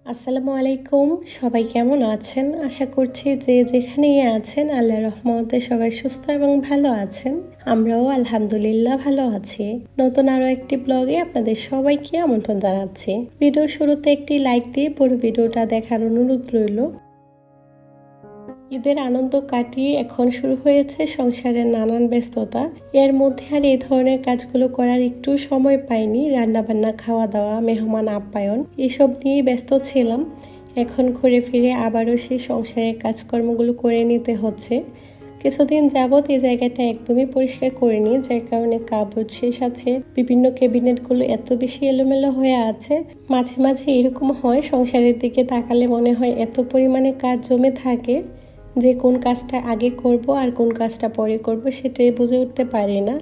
আসসালামু আলাইকুম। সবাই কেমন আছেন? আশা করছি যে যেখানেই আছেন আল্লাহর রহমতে সবাই সুস্থ এবং ভালো আছেন। আমরাও আলহামদুলিল্লাহ ভালো আছি। নতুন আরও একটি ব্লগে আপনাদের সবাইকে আমন্ত্রণ জানাচ্ছি। ভিডিও শুরুতে একটি লাইক দিয়ে পুরো ভিডিওটা দেখার অনুরোধ রইল। ঈদের আনন্দ কাটিয়ে এখন শুরু হয়েছে সংসারের নানান ব্যস্ততা। এর মধ্যে আর এই ধরনের কাজগুলো করার একটু সময় পাইনি। রান্নাবান্না, খাওয়া দাওয়া, মেহমান আপ্যায়ন এসব নিয়েই ব্যস্ত ছিলাম। এখন ঘুরে ফিরে আবারও সেই সংসারের কাজকর্মগুলো করে নিতে হচ্ছে। কিছুদিন যাবৎ এই জায়গাটা একদমই পরিষ্কার করিনি, যার কারণে কাপড় সেই সাথে বিভিন্ন ক্যাবিনেটগুলো এত বেশি এলোমেলো হয়ে আছে। মাঝে মাঝে এরকম হয়, সংসারের দিকে তাকালে মনে হয় এত পরিমাণে কাজ জমে থাকে যে কোন কাজটা আগে করব আর কোন কাজটা পরে করব সেটাই বুঝে উঠতে পারি না।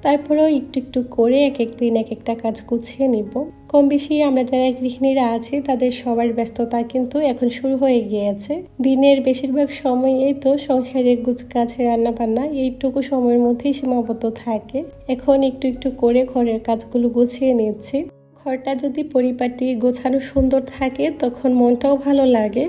তারপরেও একটু একটু করে এক এক দিন এক একটা কাজ গুছিয়ে নিব। কম বেশি আমরা যারা গৃহিণীরা আছি তাদের সবার ব্যস্ততা কিন্তু এখন শুরু হয়ে গিয়েছে। দিনের বেশিরভাগ সময়ই তো সংসারের গুছকাজ, রান্না বান্না এইটুকু সময়ের মধ্যেই সীমাবদ্ধ থাকে। এখন একটু একটু করে ঘরের কাজগুলো গুছিয়ে নিচ্ছি। ঘরটা যদি পরিপাটি গোছানো সুন্দর থাকে তখন মনটাও ভালো লাগে।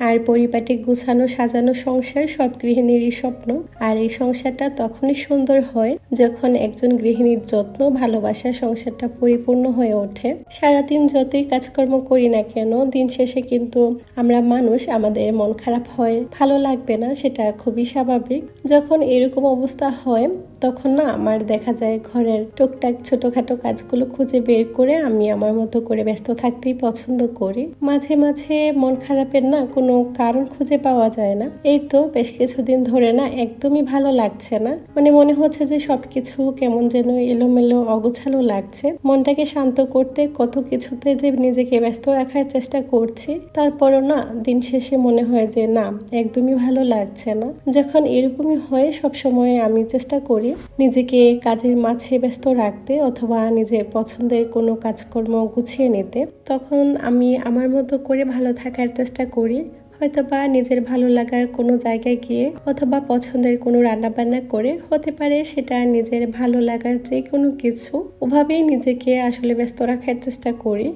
আর পরিপাটি গোছানো সাজানো সংসার সব গৃহিণীরই স্বপ্ন। আর এই সংসারটা তখনই সুন্দর হয় যখন একজন গৃহিণীর যত্ন, ভালোবাসা সংসারটা পরিপূর্ণ হয়ে ওঠে। সারাদিন যতই কাজকর্ম করি না কেন, দিন শেষে কিন্তু আমরা মানুষ, আমাদের মন খারাপ হয়, ভালো লাগবে না, সেটা খুবই স্বাভাবিক। যখন এরকম অবস্থা হয় তখন না আমার দেখা যায় ঘরের টুকটাক ছোটখাটো কাজগুলো খুঁজে বের করে আমি আমার মতো করে ব্যস্ত থাকতেই পছন্দ করি। মাঝে মাঝে মন খারাপের না কোনো কারণ খুঁজে পাওয়া যায় না। এই তো বেশ কিছুদিন ধরে না একদমই ভালো লাগছে না। মনে হচ্ছে যে সবকিছু কেমন যেন এলোমেলো, অগোছালো লাগছে। মনটাকে শান্ত করতে কত কিছুতে যে নিজেকে ব্যস্ত রাখার চেষ্টা করছি, তারপরও না দিন শেষে মনে হয় যে না, একদমই ভালো লাগছে না। যখন এরকমই হয় সবসময় আমি চেষ্টা করি নিজেকে কাজের মাঝে ব্যস্ত রাখতে অথবা নিজের পছন্দের কোনো কাজকর্ম গুছিয়ে নিতে। তখন আমি আমার মতো করে ভালো থাকার চেষ্টা করি। হয়তোবা নিজের ভালো লাগার কোনো জায়গায় গিয়ে অথবা পছন্দের কোনো রান্নাবান্না করে, হতে পারে সেটা নিজের ভালো লাগার যে কোনো কিছু, ওভাবেই নিজেকে আসলে ব্যস্ত রাখার চেষ্টা করি।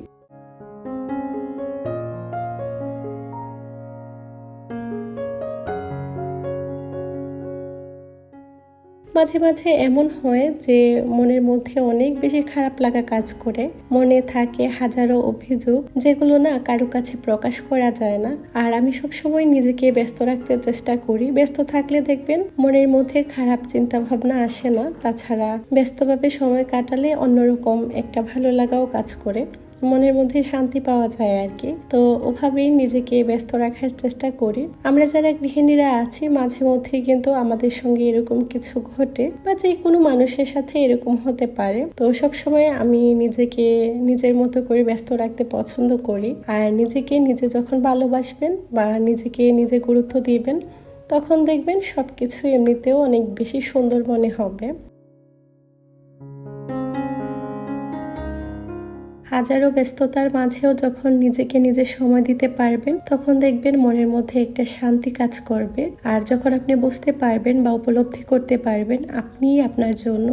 মাঝে মাঝে এমন হয় যে মনের মধ্যে অনেক বেশি খারাপ লাগা কাজ করে। মনে থাকে হাজারো অভিযোগ, যেগুলো না কারো কাছে প্রকাশ করা যায় না। আর আমি সবসময় নিজেকে ব্যস্ত রাখতে চেষ্টা করি। ব্যস্ত থাকলে দেখবেন মনের মধ্যে খারাপ চিন্তা ভাবনা আসে না। তাছাড়া ব্যস্তভাবে সময় কাটালে অন্যরকম একটা ভালো লাগাও কাজ করে, মনের মধ্যে শান্তি পাওয়া যায় আর কি। তো ওভাবেই নিজেকে ব্যস্ত রাখার চেষ্টা করি। আমরা যারা গৃহিণীরা আছি মাঝে মধ্যেই কিন্তু আমাদের সঙ্গে এরকম কিছু ঘটে, বা যে কোনো মানুষের সাথে এরকম হতে পারে। তো সবসময় আমি নিজেকে নিজের মতো করে ব্যস্ত রাখতে পছন্দ করি। আর নিজেকে নিজে যখন ভালোবাসবেন বা নিজেকে নিজে গুরুত্ব দিবেন, তখন দেখবেন সবকিছু এমনিতেও অনেক বেশি সুন্দর মনে হবে। হাজারো ব্যস্ততার মাঝেও যখন নিজেকে নিজে সময় দিতে পারবেন, তখন দেখবেন মনের মধ্যে একটা শান্তি কাজ করবে। আর যখন আপনি বুঝতে পারবেন বা উপলব্ধি করতে পারবেন আপনিই আপনার জন্য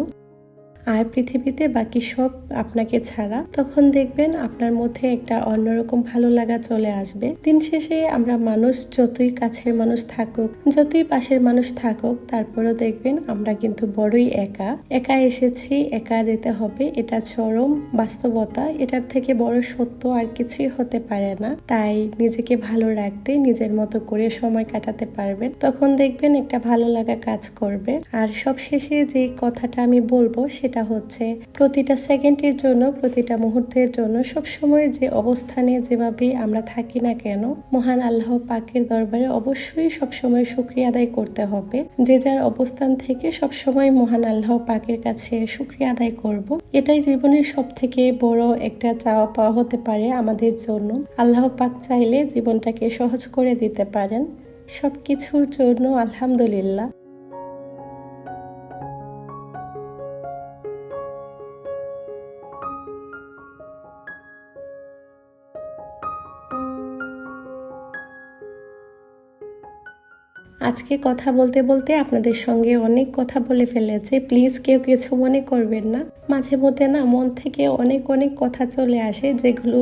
আর পৃথিবীতে বাকি সব আপনাকে ছাড়া, তখন দেখবেন আপনার মধ্যে একটা অন্যরকম ভালো লাগা চলে আসবে। দিন শেষে আমরা মানুষ, যতই কাছের মানুষ থাকুক, যতই পাশের মানুষ থাকুক, তারপরেও দেখবেন আমরা কিন্তু বড়ই একা। একা এসেছি, একা যেতে হবে, এটা চরম বাস্তবতা। এটার থেকে বড় সত্য আর কিছুই হতে পারে না। তাই নিজেকে ভালো রাখতে নিজের মতো করে সময় কাটাতে পারবেন, তখন দেখবেন একটা ভালো লাগা কাজ করবে। আর সবশেষে যে কথাটা আমি বলবো সেটা হচ্ছে, প্রতিটা সেকেন্ডের জন্য, প্রতিটা মুহূর্তের জন্য, সবসময় যে অবস্থানে যেভাবে আমরা থাকি না কেন, মহান আল্লাহ পাকের দরবারে অবশ্যই সবসময় শুকরিয়া আদায় করতে হবে। যে যার অবস্থান থেকে সবসময় মহান আল্লাহ পাকের কাছে শুকরিয়া আদায় করব। এটাই জীবনের সব থেকে বড় একটা চাওয়া পাওয়া হতে পারে আমাদের জন্য। আল্লাহ পাক চাইলে জীবনটাকে সহজ করে দিতে পারেন। সবকিছুর জন্য আলহামদুলিল্লাহ। আজকে কথা বলতে বলতে আপনাদের সঙ্গে অনেক কথা বলে ফেলেছি, প্লিজ কেউ কিছু মনে করবেন না। মাঝে মধ্যে না মন থেকে অনেক অনেক কথা চলে আসে, যেগুলো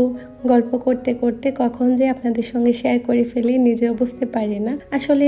গল্প করতে করতে কখন যে আপনাদের সঙ্গে শেয়ার করে ফেলি নিজেও বুঝতে পারি না। আসলে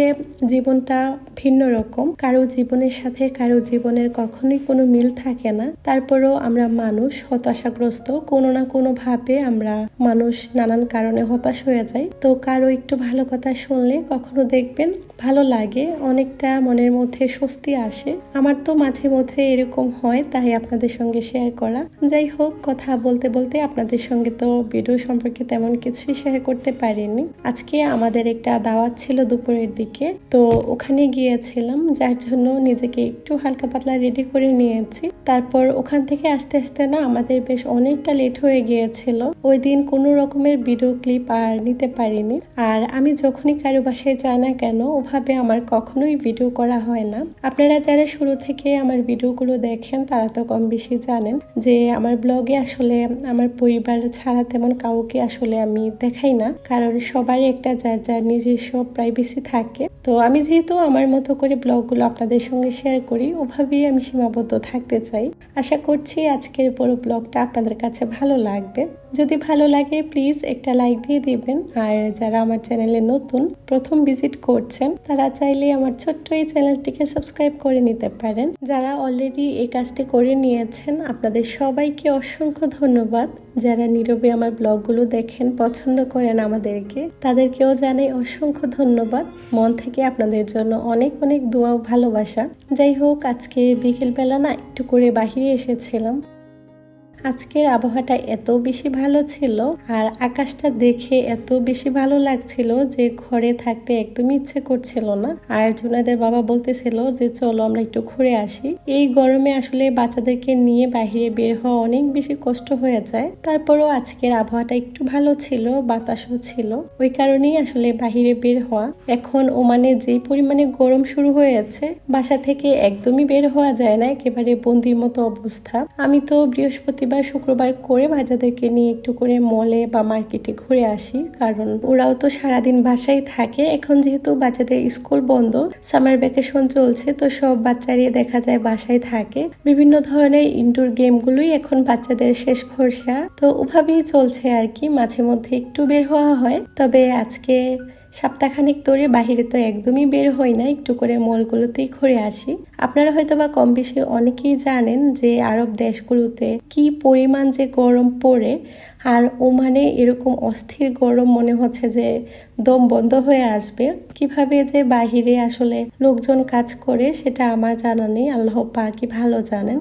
জীবনটা ভিন্ন রকম, কারো জীবনের সাথে কারো জীবনের কখনোই কোনো মিল থাকে না। তারপরেও আমরা মানুষ, হতাশাগ্রস্ত, কোনো না কোনো ভাবে আমরা মানুষ নানান কারণে হতাশ হয়ে যাই। তো কারো একটু ভালো কথা শুনলে কখনো দেখবেন ভালো লাগে, অনেকটা মনের মধ্যে স্বস্তি আসে। আমার তো মাঝে মধ্যে এরকম হয়, তাই আপনাদের সঙ্গে শেয়ার করা। যাই হোক, কথা বলতে বলতে আপনাদের সঙ্গে তো ভিডিও সম্পর্কে তেমন কিছুই শেয়ার করতে পারিনি। আজকে আমাদের একটা দাওয়াত ছিল দুপুরের দিকে, তো ওখানে গিয়েছিলাম, যার জন্য নিজেকে একটু হালকা পাতলা রেডি করে নিয়েছি। তারপর ওখান থেকে আস্তে আস্তে না আমাদের বেশ অনেকটা লেট হয়ে গিয়েছিল। ওই দিন কোনো রকমের ভিডিও ক্লিপ আর নিতে পারিনি। আর আমি যখনই কারো বাসায় যাই না কেন, ওভাবে আমার কখনোই ভিডিও করা হয় না। আপনারা যারা শুরু থেকে আমার ভিডিওগুলো দেখেন তারা তো কম বেশি জানেন যে আমার ব্লগে আসলে আমার পরিবার ছাড়া তেমন কাউকে আসলে আমি দেখাই না, কারণ সবারই একটা যার যার নিজস্ব প্রাইভেসি থাকে। তো আমি যেহেতু আমার মতো করে ব্লগগুলো আপনাদের সঙ্গে শেয়ার করি, ওভাবেই আমি সীমাবদ্ধ থাকতে চাই। আশা করছি আজকের পুরো ব্লগটা আপনাদের কাছে ভালো লাগবে। যদি ভালো লাগে প্লিজ একটা লাইক দিয়ে দিবেন। আর যারা আমার চ্যানেলে নতুন প্রথম ভিজিট করছেন তারা চাইলে আমার ছোট্ট এই চ্যানেলটিকে সাবস্ক্রাইব করে নিতে পারেন। যারা অলরেডি এই কাজটি করে নিয়েছেন আপনাদের সবাইকে অসংখ্য ধন্যবাদ। যারা নীরবে আমার ব্লগগুলো দেখেন, পছন্দ করেন আমাদেরকে, তাদেরকেও জানাই অসংখ্য ধন্যবাদ। মন থেকে আপনাদের জন্য অনেক অনেক দোয়া ও ভালোবাসা। যাই হোক, আজকে বিকেলবেলা না একটু করে বাহিরে এসেছিলাম। আজকের আবহাওয়াটা এত বেশি ভালো ছিল আর আকাশটা দেখে এত বেশি ভালো লাগছিল যে ঘরে থাকতে একদমই ইচ্ছে করছিল না। আর জুনাদের বাবা বলতেছিল যে চলো আমরা একটু ঘুরে আসি। এই গরমে আসলে বাচ্চাদেরকে নিয়ে বাহিরে বের হওয়া অনেক বেশি কষ্ট হয়ে যায়। তারপরও আজকের আবহাওয়াটা একটু ভালো ছিল, বাতাসও ছিল, ওই কারণেই আসলে বাহিরে বের হওয়া। এখন ওমানে যেই পরিমাণে গরম শুরু হয়েছে, বাসা থেকে একদমই বের হওয়া যায় না, একেবারে বন্দির মতো অবস্থা। আমি তো বৃহস্পতিবার শুক্রবার করে বাচ্চাদেরকে নিয়ে একটু করে মলে বা মার্কেটে ঘুরে আসি, কারণ ওরাও তো সারাদিন বাসায় থাকে। এখন যেহেতু বাচ্চাদের স্কুল বন্ধ, সামার ভ্যাকেশন চলছে, তো সব বাচ্চারই দেখা যায় বাসায় থাকে। বিভিন্ন ধরনের ইনডোর গেমগুলোই এখন বাচ্চাদের শেষ ভরসা, তো ওভাবেই চলছে আর কি। মাঝে মধ্যে একটু বের হওয়া হয়, তবে আজকে সপ্তাহখানেক ধরে বাহিরে তো একদমই বের হই না, একটু করে মলগুলোতেই ঘুরে আসি। আপনারা হয়তো বা কম বেশি অনেকেই জানেন যে আরব দেশগুলোতে কি পরিমাণ যে গরম পড়ে, আর ওমানে এরকম অস্থির গরম, মনে হচ্ছে যে দম বন্ধ হয়ে আসবে। কিভাবে যে বাহিরে আসলে লোকজন কাজ করে সেটা আমার জানা নেই, আল্লাহ পাকই ভালো জানেন।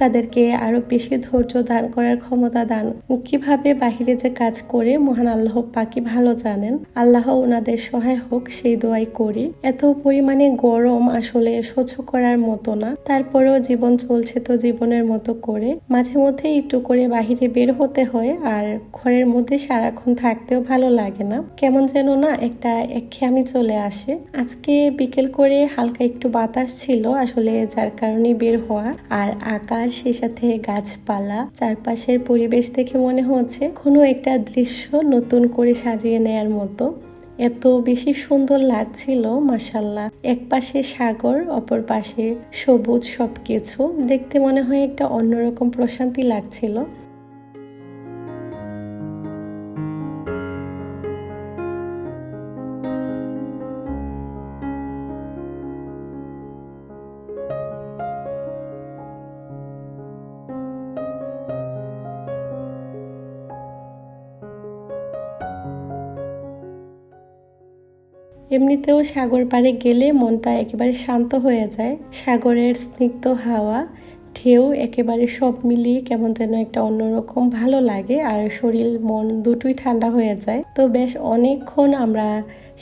তাদেরকে আরো বেশি ধৈর্য দান করার ক্ষমতা দান, কিভাবে বাহিরে যে কাজ করে মহান আল্লাহ পাকই ভালো জানেন। আল্লাহ ওনাদের সহায় হোক, সেই দোয়াই করি। এত পরিমাণে গরম আসলে সহ্য করার মতো না, তারপরেও জীবন চলছে, তো জীবনের মতো করে মাঝে মধ্যে একটু করে বাহিরে বের হতে হয়। আর ঘরের মধ্যে সারাক্ষণ থাকতেও ভালো লাগে না, কেমন যেন না একটা একঘেয়েমি চলে আসে। আজকে বিকেল করে হালকা একটু বাতাস ছিল আসলে, যার কারণে বের হওয়া। আর আকাশ, সে সাথে গাছপালা, চারপাশের পরিবেশ দেখে মনে হচ্ছে কোনো একটা দৃশ্য নতুন করে সাজিয়ে নেয়ার মতো। এত বেশি সুন্দর লাগছিল মাশাল্লাহ। এক পাশে সাগর, অপর পাশে সবুজ, সবকিছু দেখতে মনে হয় একটা অন্যরকম প্রশান্তি লাগছিল। এমনিতেও সাগর পাড়ে গেলে মনটা একেবারে শান্ত হয়ে যায়। সাগরের স্নিগ্ধ হাওয়া, ঢেউ, একেবারে সব মিলিয়ে কেমন যেন একটা অন্যরকম ভালো লাগে, আর শরীর মন দুটোই ঠান্ডা হয়ে যায়। তো বেশ অনেকক্ষণ আমরা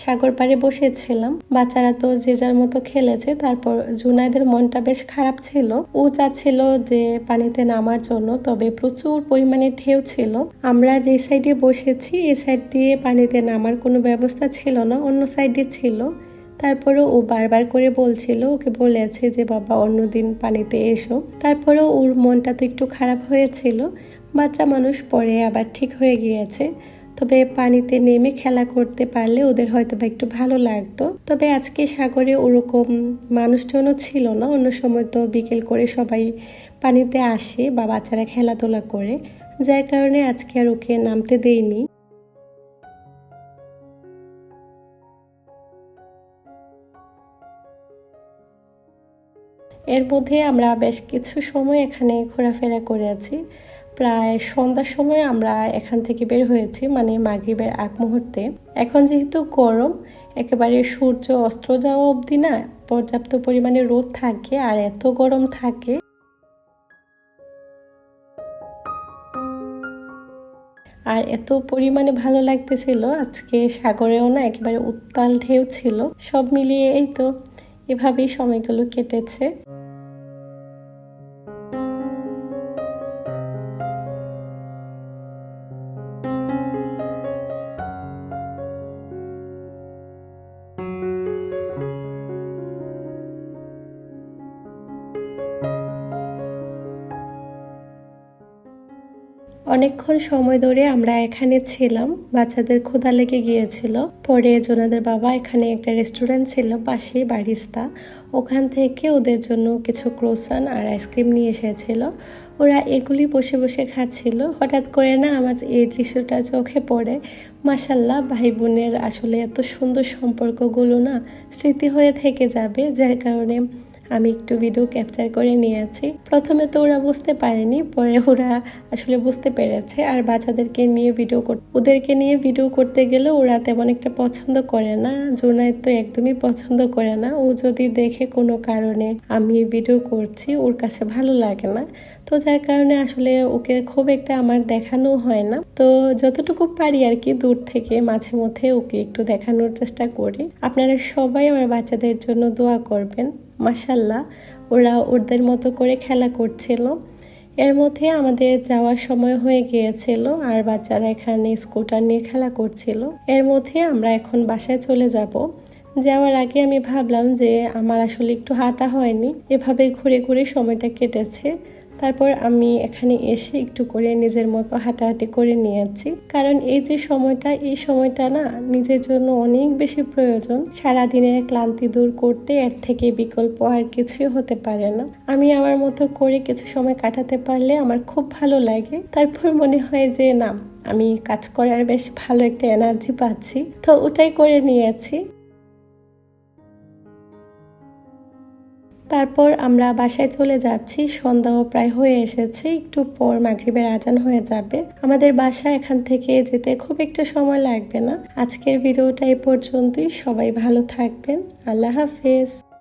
সাগর পাড়ে বসেছিলাম। বাচ্চারা তো যে যার মতো খেলেছে। তারপর জুনাইদের মনটা বেশ খারাপ ছিল, ও চাচ্ছিল যে পানিতে নামার জন্য, তবে প্রচুর পরিমাণে ঢেউ ছিল। আমরা যে সাইডে বসেছি এই সাইড দিয়ে পানিতে নামার কোনো ব্যবস্থা ছিল না, অন্য সাইডে ছিল। তারপরেও ও বারবার করে বলছিল, ওকে বলেছে যে বাবা অন্যদিন পানিতে এসো। তারপরেও ওর মনটা তো একটু খারাপ হয়েছিল। বাচ্চা মানুষ, পরে আবার ঠিক হয়ে গিয়েছে। তবে পানিতে নেমে খেলা করতে পারলে ওদের হয়তো বা একটু ভালো লাগতো। তবে আজকে সাগরে ওরকম মানুষজনও ছিল না, অন্য সময় তো বিকেল করে সবাই পানিতে আসে বা বাচ্চারা খেলাধুলা করে, যার কারণে আজকে আর ওকে নামতে দেইনি। এর মধ্যে আমরা বেশ কিছু সময় এখানে ঘোরাফেরা করেছি। প্রায় সন্ধ্যার সময় আমরা এখান থেকে বের হয়েছি, মানে মাগরিবের আগ মুহূর্তে। এখন যেহেতু গরম, একেবারে সূর্য অস্ত যাওয়া অবধি না পর্যাপ্ত পরিমাণে রোদ থাকে আর এত গরম থাকে। আর এত পরিমাণে ভালো লাগতেছিল, আজকে সাগরেও না একেবারে উত্তাল ঢেউ ছিল। সব মিলিয়ে এই তো এভাবেই সময়গুলো কেটেছে। অনেকক্ষণ সময় ধরে আমরা এখানে ছিলাম, বাচ্চাদের ক্ষুধা লেগে গিয়েছিল। পরে জোনাদের বাবা এখানে একটা রেস্টুরেন্ট ছিল পাশে, বারিস্তা, ওখান থেকে ওদের জন্য কিছু ক্রোসান আর আইসক্রিম নিয়ে এসেছিল। ওরা এগুলি বসে বসে খাচ্ছিল। হঠাৎ করে না আমার এই দৃশ্যটা চোখে পড়ে। মাশাল্লাহ, ভাই বোনের আসলে এত সুন্দর সম্পর্কগুলো না স্মৃতি হয়ে থেকে যাবে, যার কারণে আমি একটু ভিডিও ক্যাপচার করে নিয়েছি। প্রথমে তো ওরা বুঝতে পারেনি, পরে ওরা আসলে বুঝতে পেরেছে। আর বাচ্চাদেরকে নিয়ে ওদেরকে নিয়ে ভিডিও করতে গেলে ওরা তেমন একটা পছন্দ করে না। জোনায়েদ তো একদমই পছন্দ করে না। ও যদি দেখে কোনো কারণে আমি ভিডিও করছি, ওর কাছে ভালো লাগে না। তো যার কারণে আসলে ওকে খুব একটা আমার দেখানো হয় না। তো যতটুকু পারি আর কি দূর থেকে মাঝে মধ্যে ওকে একটু দেখানোর চেষ্টা করি। আপনারা সবাই আমার বাচ্চাদের জন্য দোয়া করবেন। মাশাল্লাহ, ওরা ওদের মতো করে খেলা করছিল। এর মধ্যে আমাদের যাওয়ার সময় হয়ে গিয়েছিল আর বাচ্চারা এখানে স্কুটার নিয়ে খেলা করছিল। এর মধ্যে আমরা এখন বাসায় চলে যাব। যাওয়ার আগে আমি ভাবলাম যে আমার আসলে একটু হাঁটা হয়নি, এভাবে ঘুরে ঘুরে সময়টা কেটেছে। তারপর আমি এখানে এসে একটু করে নিজের মতো হাঁটাহাঁটি করে নিয়েছি, কারণ এই সময়টা না নিজের জন্য অনেক বেশি প্রয়োজন। সারাদিনের ক্লান্তি দূর করতে এর থেকে বিকল্প আর কিছুই হতে পারে না। আমি আমার মতো করে কিছু সময় কাটাতে পারলে আমার খুব ভালো লাগে। তারপর মনে হয় যে না, আমি কাজ করার বেশ ভালো একটা এনার্জি পাচ্ছি, তো ওটাই করে নিয়েছি। তারপর আমরা বাসায় চলে যাচ্ছি। সন্ধ্যাও প্রায় হয়ে এসেছে, একটু পর মাগরিবের আজান হয়ে যাবে। আমাদের বাসা এখান থেকে যেতে খুব একটা সময় লাগবে না। আজকের ভিডিওটা এই পর্যন্তই। সবাই ভালো থাকবেন। আল্লাহ হাফেজ।